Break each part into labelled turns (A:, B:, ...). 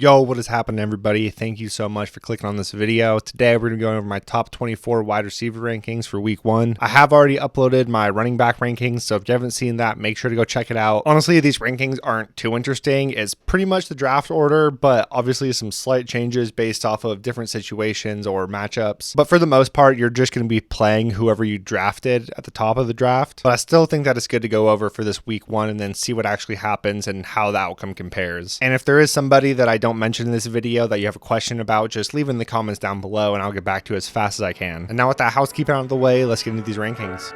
A: Yo, what is happening, everybody? Thank you so much for clicking on this video. Today, we're going to go over my top 24 wide receiver rankings for week 1. I have already uploaded my running back rankings, so if you haven't seen that, make sure to go check it out. Honestly, these rankings aren't too interesting. It's pretty much the draft order, but obviously some slight changes based off of different situations or matchups. But for the most part, you're just going to be playing whoever you drafted at the top of the draft. But I still think that it's good to go over for this week 1 and then see what actually happens and how the outcome compares. And if there is somebody that I don't mention in this video that you have a question about, just leave it in the comments down below and I'll get back to you as fast as I can. And now with that housekeeping out of the way, let's get into these rankings.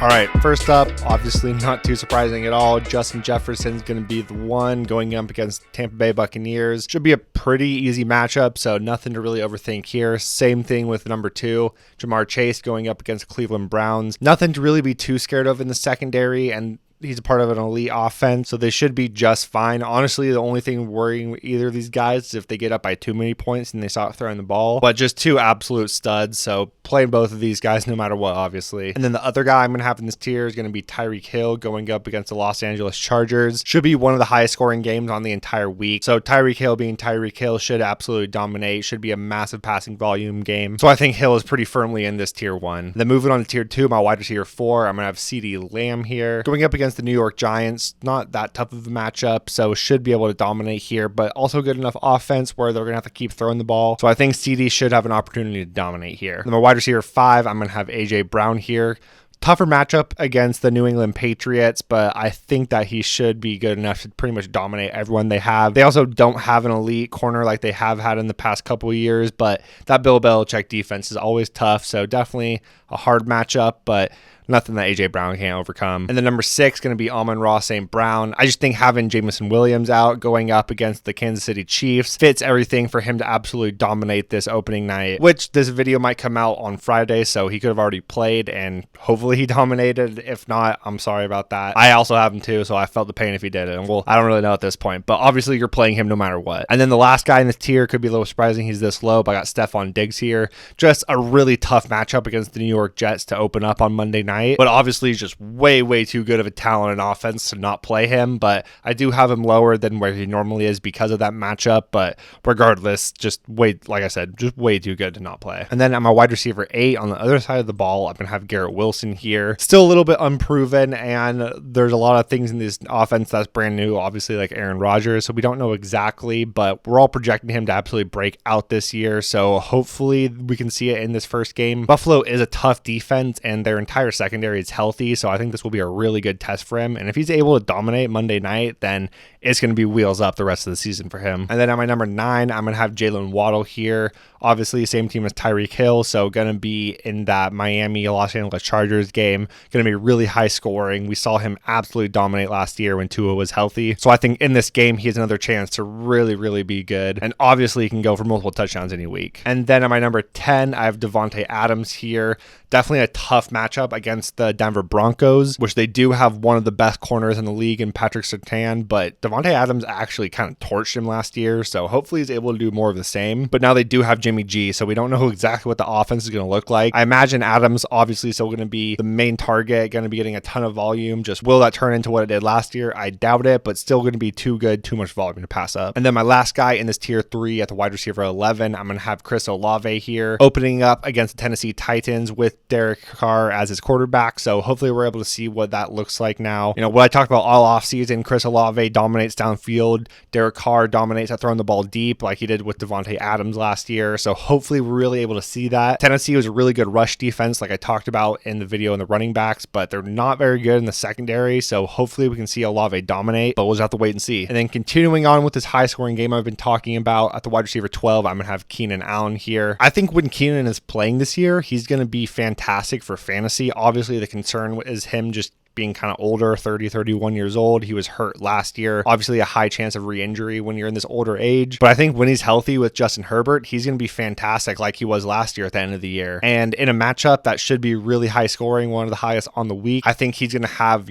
A: All right, first up, obviously not too surprising at all, Justin Jefferson's going to be the one going up against Tampa Bay Buccaneers. Should be a pretty easy matchup, so nothing to really overthink here. Same thing with number 2, Jamar Chase going up against Cleveland Browns. Nothing to really be too scared of in the secondary, and he's a part of an elite offense, so they should be just fine. Honestly, the only thing worrying with either of these guys is if they get up by too many points and they start throwing the ball. But just two absolute studs, so playing both of these guys no matter what, obviously. And then the other guy I'm going to have in this tier is going to be Tyreek Hill going up against the Los Angeles Chargers. Should be one of the highest scoring games on the entire week. So Tyreek Hill being Tyreek Hill should absolutely dominate. Should be a massive passing volume game. So I think Hill is pretty firmly in this tier 1. Then moving on to tier 2, my wide receiver 4, I'm going to have CeeDee Lamb here. Going up against the New York Giants, not that tough of a matchup, so should be able to dominate here, but also good enough offense where they're going to have to keep throwing the ball. So I think CeeDee should have an opportunity to dominate here. Then my wide receiver 5, I'm going to have AJ Brown here. Tougher matchup against the New England Patriots, but I think that he should be good enough to pretty much dominate everyone they have. They also don't have an elite corner like they have had in the past couple of years, but that Bill Belichick defense is always tough, so definitely a hard matchup, but nothing that AJ Brown can't overcome. And then number 6 going to be Amon-Ra St. Brown. I just think having Jameson Williams out going up against the Kansas City Chiefs fits everything for him to absolutely dominate this opening night, which this video might come out on Friday, so he could have already played and hopefully he dominated. If not, I'm sorry about that. I also have him too, so I felt the pain if he did it. And well, I don't really know at this point, but obviously you're playing him no matter what. And then the last guy in this tier could be a little surprising. He's this low, but I got Stephon Diggs here. Just a really tough matchup against the New York Jets to open up on Monday night. But obviously he's just way too good of a talent and offense to not play him, but I do have him lower than where he normally is because of that matchup, but regardless, just like I said, just way too good to not play. And then at my wide receiver 8 on the other side of the ball, I'm going to have Garrett Wilson here. Still a little bit unproven, and there's a lot of things in this offense that's brand new, obviously like Aaron Rodgers, so we don't know exactly, but we're all projecting him to absolutely break out this year, so hopefully we can see it in this first game. Buffalo is a tough defense, and their entire secondary is healthy, so I think this will be a really good test for him, and if he's able to dominate Monday night, then it's going to be wheels up the rest of the season for him. And then at my number 9, I'm going to have Jalen Waddle here. Obviously, same team as Tyreek Hill, so going to be in that Miami Los Angeles Chargers game. Going to be really high scoring. We saw him absolutely dominate last year when Tua was healthy. So I think in this game, he has another chance to really be good. And obviously, he can go for multiple touchdowns any week. And then at my number 10, I have Davante Adams here. Definitely a tough matchup against the Denver Broncos, which they do have one of the best corners in the league in Patrick Surtain, but Davante Adams actually kind of torched him last year, so hopefully he's able to do more of the same. But now they do have Jimmy G, so we don't know exactly what the offense is going to look like. I imagine Adams obviously still going to be the main target, going to be getting a ton of volume. Just will that turn into what it did last year? I doubt it, but still going to be too good, too much volume to pass up. And then my last guy in this tier 3 at the wide receiver 11, I'm going to have Chris Olave here, opening up against the Tennessee Titans with Derek Carr as his quarterback, so hopefully we're able to see what that looks like now. You know, what I talked about all offseason, Chris Olave dominates downfield, Derek Carr dominates at throwing the ball deep like he did with Davante Adams last year, so hopefully we're really able to see that. Tennessee was a really good rush defense like I talked about in the video on the running backs, but they're not very good in the secondary, so hopefully we can see Olave dominate, but we'll just have to wait and see. And then continuing on with this high scoring game I've been talking about, at the wide receiver 12, I'm going to have Keenan Allen here. I think when Keenan is playing this year, he's going to be fantastic for fantasy. Obviously, the concern is him just being kind of older, 30, 31 years old. He was hurt last year. Obviously, a high chance of re-injury when you're in this older age. But I think when he's healthy with Justin Herbert, he's going to be fantastic like he was last year at the end of the year. And in a matchup that should be really high scoring, one of the highest on the week, I think he's going to have,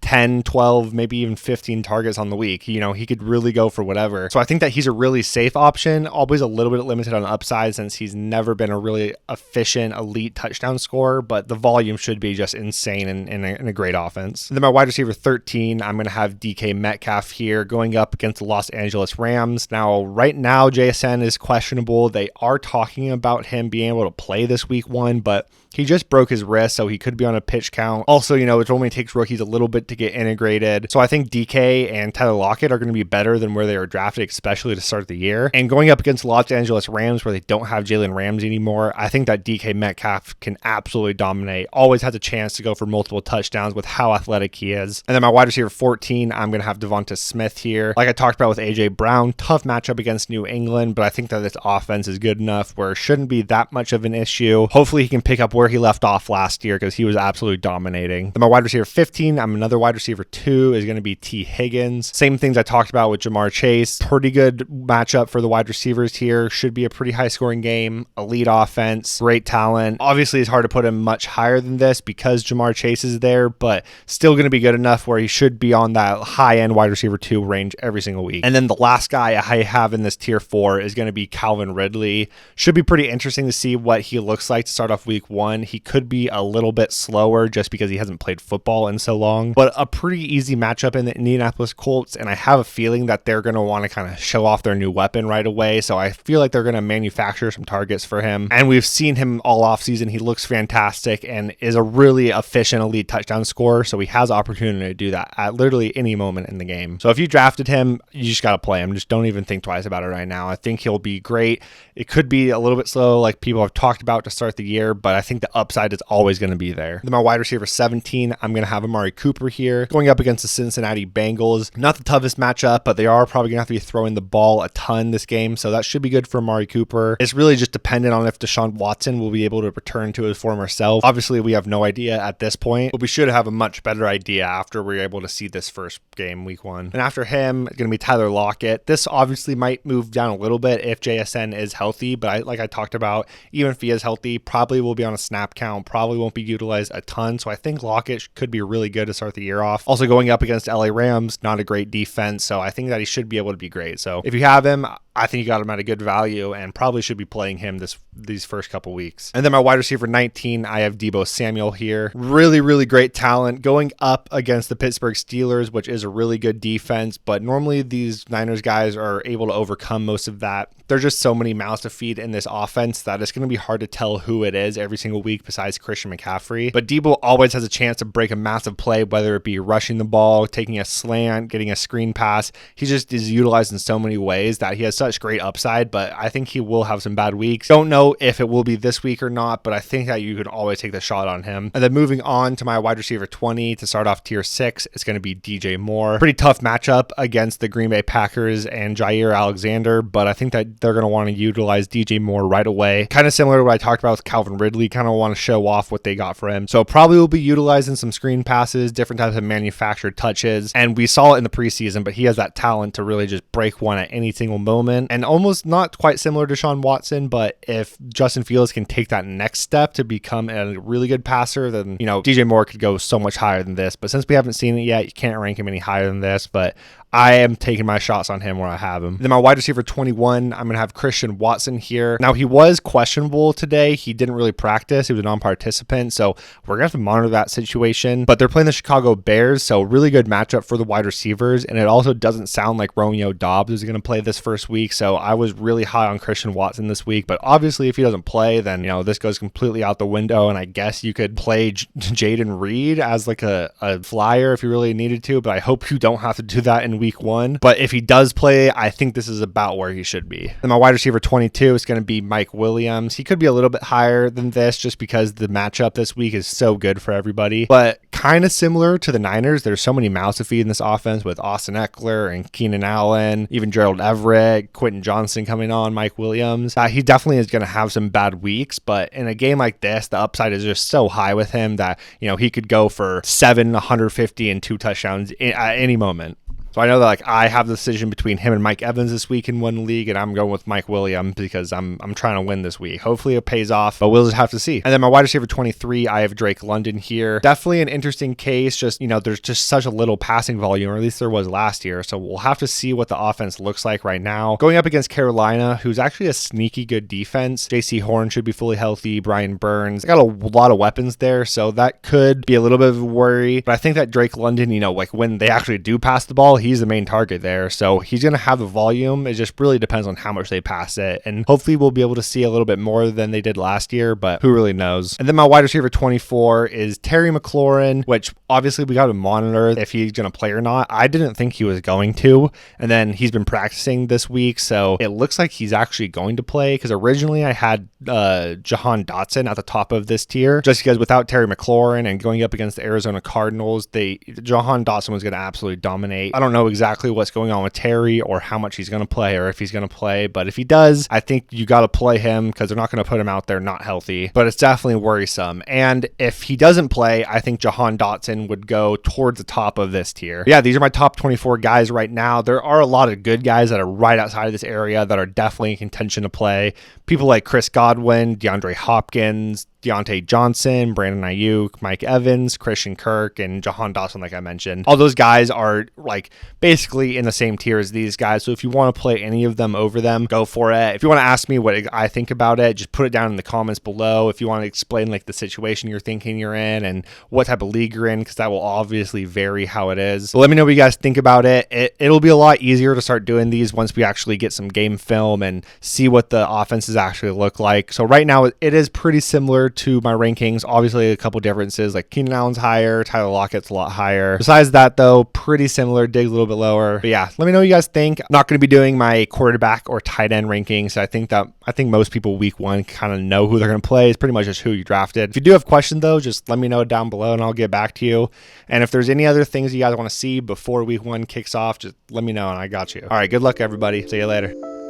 A: 10 10, 12, maybe even 15 targets on the week. He could really go for whatever. So I think that he's a really safe option, always a little bit limited on upside since he's never been a really efficient elite touchdown scorer, but the volume should be just insane in a great offense. And then my wide receiver 13, I'm going to have DK Metcalf here going up against the Los Angeles Rams. Now, right now, JSN is questionable. They are talking about him being able to play this week 1, but he just broke his wrist, so he could be on a pitch count. Also, it only takes rookies a little bit to get integrated. So I think DK and Tyler Lockett are going to be better than where they were drafted, especially to start the year. And going up against the Los Angeles Rams, where they don't have Jalen Ramsey anymore, I think that DK Metcalf can absolutely dominate. Always has a chance to go for multiple touchdowns with how athletic he is. And then my wide receiver 14, I'm going to have Devonta Smith here. Like I talked about with AJ Brown, tough matchup against New England, but I think that this offense is good enough where it shouldn't be that much of an issue. Hopefully he can pick up where he left off last year because he was absolutely dominating. Then my wide receiver 15, I'm another wide receiver 2 is going to be T. Higgins. Same things I talked about with Jamar Chase. Pretty good matchup for the wide receivers here. Should be a pretty high scoring game. Elite offense, great talent. Obviously it's hard to put him much higher than this because Jamar Chase is there, but still going to be good enough where he should be on that high end wide receiver 2 range every single week. And then the last guy I have in this tier 4 is going to be Calvin Ridley. Should be pretty interesting to see what he looks like to start off week 1. He could be a little bit slower just because he hasn't played football in so long, but a pretty easy matchup in the Indianapolis Colts, and I have a feeling that they're going to want to kind of show off their new weapon right away, so I feel like they're going to manufacture some targets for him, and we've seen him all offseason. He looks fantastic and is a really efficient elite touchdown scorer, so he has opportunity to do that at literally any moment in the game. So if you drafted him, you just got to play him. Just don't even think twice about it right now. I think he'll be great. It could be a little bit slow like people have talked about to start the year, but I think the upside is always going to be there. Then my wide receiver 17, I'm going to have Amari Cooper here going up against the Cincinnati Bengals. Not the toughest matchup, but they are probably going to have to be throwing the ball a ton this game, so that should be good for Amari Cooper. It's really just dependent on if Deshaun Watson will be able to return to his former self. Obviously, we have no idea at this point, but we should have a much better idea after we're able to see this first game, week 1. And after him, it's going to be Tyler Lockett. This obviously might move down a little bit if JSN is healthy, but like I talked about, even if he is healthy, probably will be on a snap count, probably won't be utilized a ton, so I think Lockett could be really good to start the year off. Also going up against LA Rams, not a great defense, so I think that he should be able to be great. So if you have him, I think you got him at a good value and probably should be playing him these first couple weeks. And then my wide receiver 19, I have Deebo Samuel here. Really, really great talent going up against the Pittsburgh Steelers, which is a really good defense, but normally these Niners guys are able to overcome most of that. There's just so many mouths to feed in this offense that it's going to be hard to tell who it is every single week besides Christian McCaffrey. But Deebo always has a chance to break a massive play, whether it be rushing the ball, taking a slant, getting a screen pass. He just is utilized in so many ways that he has such great upside, but I think he will have some bad weeks. Don't know if it will be this week or not, but I think that you could always take the shot on him. And then moving on to my wide receiver 20 to start off tier 6, it's going to be DJ Moore. Pretty tough matchup against the Green Bay Packers and Jair Alexander, but I think that they're going to want to utilize DJ Moore right away. Kind of similar to what I talked about with Calvin Ridley, kind of want to show off what they got for him. So probably will be utilizing some screen passes, different types of manufactured touches, and we saw it in the preseason, but he has that talent to really just break one at any single moment, and almost not quite similar to Deshaun Watson, but if Justin Fields can take that next step to become a really good passer, then, DJ Moore could go so much higher than this, but since we haven't seen it yet, you can't rank him any higher than this, but I am taking my shots on him where I have him. Then my wide receiver 21, I'm going to have Christian Watson here. Now, he was questionable today. He didn't really practice. He was a non-participant, so we're going to have to monitor that situation. But they're playing the Chicago Bears, so really good matchup for the wide receivers, and it also doesn't sound like Romeo Doubs is going to play this first week, so I was really high on Christian Watson this week. But obviously, if he doesn't play, then, this goes completely out the window, and I guess you could play Jaden Reed as like a flyer if you really needed to, but I hope you don't have to do that in week 1. But if he does play, I think this is about where he should be. And my wide receiver 22 is going to be Mike Williams. He could be a little bit higher than this just because the matchup this week is so good for everybody. But kind of similar to the Niners, there's so many mouths to feed in this offense with Austin Eckler and Keenan Allen, even Gerald Everett, Quentin Johnson coming on, Mike Williams. He definitely is going to have some bad weeks, but in a game like this, the upside is just so high with him that, he could go for 150 and 2 touchdowns at any moment. So I know that like I have the decision between him and Mike Evans this week in one league, and I'm going with Mike Williams because I'm trying to win this week. Hopefully it pays off, but we'll just have to see. And then my wide receiver 23, I have Drake London here. Definitely an interesting case. Just, there's just such a little passing volume, or at least there was last year. So we'll have to see what the offense looks like right now. Going up against Carolina, who's actually a sneaky good defense. JC Horn should be fully healthy. Brian Burns. They got a lot of weapons there, so that could be a little bit of a worry. But I think that Drake London, like when they actually do pass the ball, he's the main target there. So he's going to have the volume. It just really depends on how much they pass it. And hopefully we'll be able to see a little bit more than they did last year, but who really knows? And then my wide receiver 24 is Terry McLaurin, which obviously we got to monitor if he's going to play or not. I didn't think he was going to. And then he's been practicing this week. So it looks like he's actually going to play, because originally I had Jahan Dotson at the top of this tier, just because without Terry McLaurin and going up against the Arizona Cardinals, Jahan Dotson was going to absolutely dominate. I don't know exactly what's going on with Terry or how much he's going to play or if he's going to play, but if he does, I think you got to play him because they're not going to put him out there not healthy, but it's definitely worrisome. And if he doesn't play, I think Jahan Dotson would go towards the top of this tier. But yeah, these are my top 24 guys right now. There are a lot of good guys that are right outside of this area that are definitely in contention to play. People like Chris Godwin, DeAndre Hopkins, Deontay Johnson, Brandon Ayuk, Mike Evans, Christian Kirk, and Jahan Dotson, like I mentioned. All those guys are like basically in the same tier as these guys. So if you want to play any of them over them, go for it. If you want to ask me what I think about it, just put it down in the comments below. If you want to explain like the situation you're thinking you're in and what type of league you're in, because that will obviously vary how it is. So let me know what you guys think about it. It'll be a lot easier to start doing these once we actually get some game film and see what the offenses actually look like. So right now it is pretty similar to my rankings. Obviously a couple differences, like Keenan Allen's higher, Tyler Lockett's a lot higher. Besides that though, pretty similar, Dig a little bit lower. But yeah, let me know what you guys think. I'm not going to be doing my quarterback or tight end rankings. I think most people week one kind of know who they're going to play. It's pretty much just who you drafted. If you do have questions though, just let me know down below and I'll get back to you. And if there's any other things you guys want to see before week one kicks off, just let me know and I got you. All right, good luck everybody. See you later.